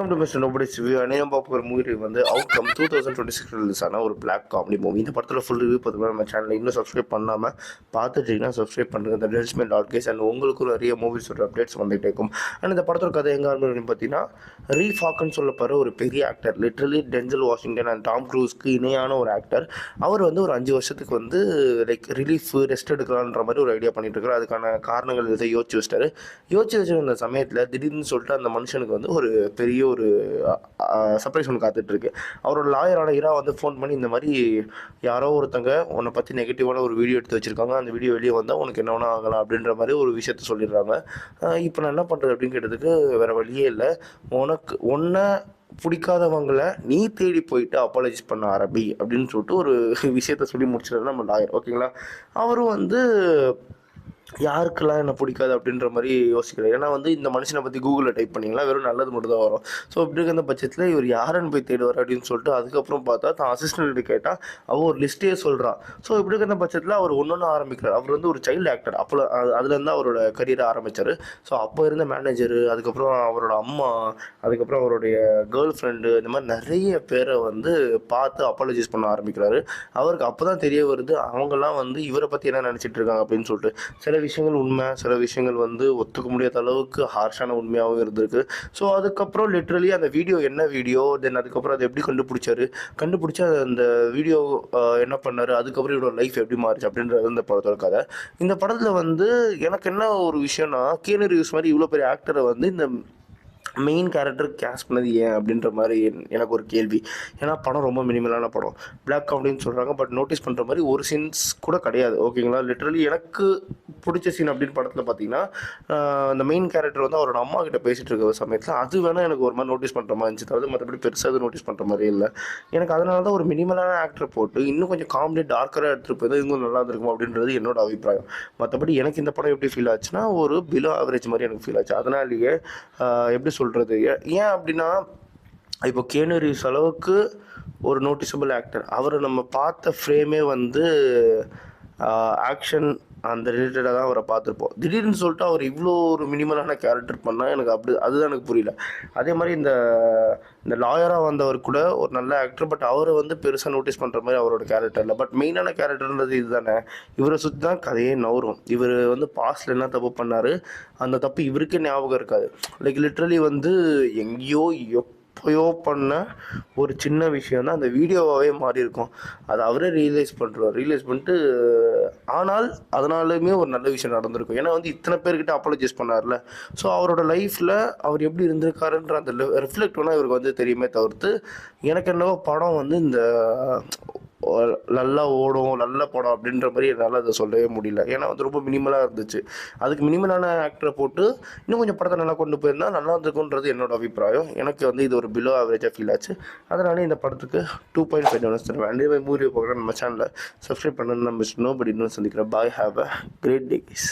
Welcome to mister nobody's review. அநேகம் பார்க்க ஒரு மூவி வந்து அவுட்கம் 2026 ரிலீஸ் ஆன ஒரு பிளாக் காமெடி மூவி. இந்த படத்தில் ஃபுல் ரிவ்யூ பார்த்துக்கலாம். நம்ம சேனலில் இன்னும் சப்ஸ்கிரைப் பண்ணாமல் பார்த்துட்டீங்கன்னா சப்ஸ்கிரைப் பண்ணுங்கள். இந்த டெல்ஸ்மெண்ட் ஆர்கேஸ் அண்ட் உங்களுக்கு நிறைய மூவிஸோட அப்டேட்ஸ் வந்துகிட்டே இருக்கும். அண்ட் இந்த படத்தோட கதை எங்கே ஆரம்பிக்கும் பார்த்தீங்கன்னா, ரீஃப் ஹாக்கன் சொல்லப்படுற ஒரு பெரிய actor, literally Denzel Washington and Tom க்ரூஸ்க்கு இணையான ஒரு ஆக்டர். அவர் வந்து ஒரு 5 வருஷத்துக்கு வந்து ரிலீஃப் ரெஸ்ட் எடுக்கலான்ற மாதிரி ஒரு ஐடியா பண்ணிட்டு இருக்காரு. அதுக்கான காரணங்கள் இதை யோசிச்சு வச்சிருந்த சமயத்தில் திடீர்னு சொல்லிட்டு அந்த மனுஷனுக்கு வந்து ஒரு பெரிய ஒரு சர்ப்ரைஸ் ஒன்று காத்துட்ருக்கு. அவரோட லாயரான இரா வந்து ஃபோன் பண்ணி, இந்த மாதிரி யாரோ ஒருத்தங்க உன்னை பற்றி நெகட்டிவான ஒரு வீடியோ எடுத்து வச்சுருக்காங்க, அந்த வீடியோ வெளியே வந்தால் உனக்கு என்ன வேணா ஆகலாம் அப்படின்ற மாதிரி ஒரு விஷயத்த சொல்லிடுறாங்க. இப்போ நான் என்ன பண்ணுறது அப்படின்னு கேட்டதுக்கு, வேறு வழியே இல்லை, உன்னை பிடிக்காதவங்களை நீ தேடி போயிட்டு அப்பாலஜைஸ் பண்ண ஆரம்பி அப்படின்னு சொல்லிட்டு ஒரு விஷயத்த சொல்லி முடிச்சிடுறாரு நம்ம லாயர். ஓகேங்களா? அவரும் வந்து யாருக்கெல்லாம் என்ன பிடிக்காது அப்படின்ற மாதிரி யோசிக்கிறேன். ஏன்னா வந்து இந்த மனுஷனை பற்றி கூகுளில் டைப் பண்ணிங்களா வெறும் நல்லது மட்டும் தான் வரும். ஸோ இப்படி இருக்கிற பட்சத்தில் இவர் யாருன்னு போய் தேடுவார் அப்படின்னு சொல்லிட்டு அதுக்கப்புறம் பார்த்தா தான் அசிஸ்டன்ட் கேட்டால் அவள் ஒரு லிஸ்ட்டே சொல்கிறான். ஸோ இப்படி இருக்கிற பட்சத்தில் அவர் ஒன்று ஆரம்பிக்கிறார். அவர் வந்து ஒரு சைல்டு ஆக்டர். அப்போ அதுலேருந்து அவரோட கரியரை ஆரம்பித்தார். ஸோ அப்போ இருந்த மேனேஜரு, அதுக்கப்புறம் அவரோட அம்மா, அதுக்கப்புறம் அவருடைய கேர்ள் ஃப்ரெண்டு, இந்த மாதிரி நிறைய பேரை வந்து பார்த்து அப்பாலஜைஸ் பண்ண ஆரம்பிக்கிறாரு. அவருக்கு அப்போ தான் தெரிய வருது அவங்கெல்லாம் வந்து இவரை பற்றி என்ன நினச்சிட்டு இருக்காங்க அப்படின்னு சொல்லிட்டு. சில விஷயங்கள் உண்மை, சில விஷயங்கள் வந்து ஒத்துக்க முடியாத அளவுக்கு ஹார்ஷான உண்மையாகவும் இருந்திருக்கு. ஸோ அதுக்கப்புறம் லிட்ரலி அந்த வீடியோ என்ன வீடியோ, தென் அதுக்கப்புறம் அதை எப்படி கண்டுபிடிச்சி அந்த வீடியோ என்ன பண்ணார், அதுக்கப்புறம் இவரோட லைஃப் எப்படி மாறிச்சு அப்படின்றது இந்த படத்தோட கதை. இந்த படத்தில் வந்து எனக்கு என்ன ஒரு விஷயம்னா, கீனு ரீவ்ஸ் மாதிரி இவ்வளோ பெரிய ஆக்டரை வந்து இந்த மெயின் கேரக்டர் கேஸ்ட் பண்ணது ஏன் அப்படின்ற மாதிரி எனக்கு ஒரு கேள்வி. ஏன்னா படம் ரொம்ப மினிமலான படம், பிளாக் காமெடின்னு சொல்கிறாங்க. பட் நோட்டீஸ் பண்ணுற மாதிரி ஒரு சீன்ஸ் கூட கிடையாது. ஓகேங்களா? லிட்ரலி எனக்கு பிடிச்ச சீன் அப்படின்னு படத்தில் பார்த்தீங்கன்னா, அந்த மெயின் கேரக்டர் வந்து அவரோட அம்மா கிட்ட பேசிகிட்டு இருக்க சமயத்தில் அது வேணால் எனக்கு ஒரு மாதிரி நோட்டீஸ் பண்ணுற மாதிரி இருந்துச்சு. அதாவது மற்றபடி பெருசாக அது நோட்டீஸ் பண்ணுற மாதிரி இல்லை. எனக்கு அதனால தான் ஒரு மினிமலான ஆக்டர் போட்டு இன்னும் கொஞ்சம் காமெடி டார்க்கராக எடுத்துகிட்டு போய் இன்னும் நல்லா இருந்திருக்கும் அப்படின்றது என்னோட அபிப்பிராயம். மற்றபடி எனக்கு இந்த படம் எப்படி ஃபீல் ஆச்சுன்னா, ஒரு பிலோ ஆவரேஜ் மாதிரி எனக்கு ஃபீல் ஆச்சு. அதனாலேயே எப்படி சொல்கிறது, ஏன் அப்படின்னா, இப்போ கீனு ரீவ்ஸ் அளவுக்கு ஒரு நோட்டிசபிள் ஆக்டர், அவரை நம்ம பார்த்த ஃப்ரேமே வந்து ஆக்ஷன் அந்த ரிலேட்டடாக தான் அவரை பார்த்துருப்போம். திடீர்னு சொல்லிட்டு அவர் இவ்வளோ ஒரு மினிமலான கேரக்டர் பண்ணால் எனக்கு அதுதான் எனக்கு புரியல. அதே மாதிரி இந்த லாயராக வந்தவர் கூட ஒரு நல்ல ஆக்டர், பட் அவரை வந்து பெருசாக நோட்டீஸ் பண்ணுற மாதிரி அவரோட கேரக்டர் இல்லை. பட் மெயினான கேரக்டர்ன்றது இது தானே. இவரை சுற்றி தான் கதையே நவரும். இவர் வந்து பாஸ்டில் என்ன தப்பு பண்ணார், அந்த தப்பு இவருக்கே ஞாபகம் இருக்காது. லைக் லிட்ரலி வந்து எங்கேயோ எப்போயோ பண்ண ஒரு சின்ன விஷயம் தான் அந்த வீடியோவாகவே மாறி இருக்கும். அதை அவரே ரியலைஸ் பண்ணிட்டு, ஆனால் அதனாலுமே ஒரு நல்ல விஷயம் நடந்திருக்கும். ஏன்னா வந்து இத்தனை பேர்கிட்ட அப்பாலஜைஸ் பண்ணார்ல. ஸோ அவரோட லைஃப்பில் அவர் எப்படி இருந்திருக்காருன்ற அந்த ரிஃப்ளெக்ட் பண்ணால் இவருக்கு வந்து தெரியுமே தவிர்த்து, எனக்கு என்னவோ படம் வந்து இந்த நல்லா ஓடும், நல்ல படம் அப்படின்ற மாதிரி என்னால் அதை சொல்லவே முடியல. ஏன்னா வந்து ரொம்ப மினிமலாக இருந்துச்சு. அதுக்கு மினிமலான ஆக்டரை போட்டு இன்னும் கொஞ்சம் படத்தை நல்லா கொண்டு போயிருந்தால் நல்லா இருந்திருக்குன்றது என்னோட அபிப்பிராயம். எனக்கு வந்து இது ஒரு பிலோ ஆவரேஜாக ஃபீல் ஆச்சு. அதனால இந்த படத்துக்கு 2.5 தருவேன். அதே மாதிரி மூவி பார்க்குறேன். நம்ம சேனலை சப்ஸ்கிரைப் பண்ணணும். நம்ம நோபடி இன்னும் சந்திக்கிறேன். Bye, have a great day guys.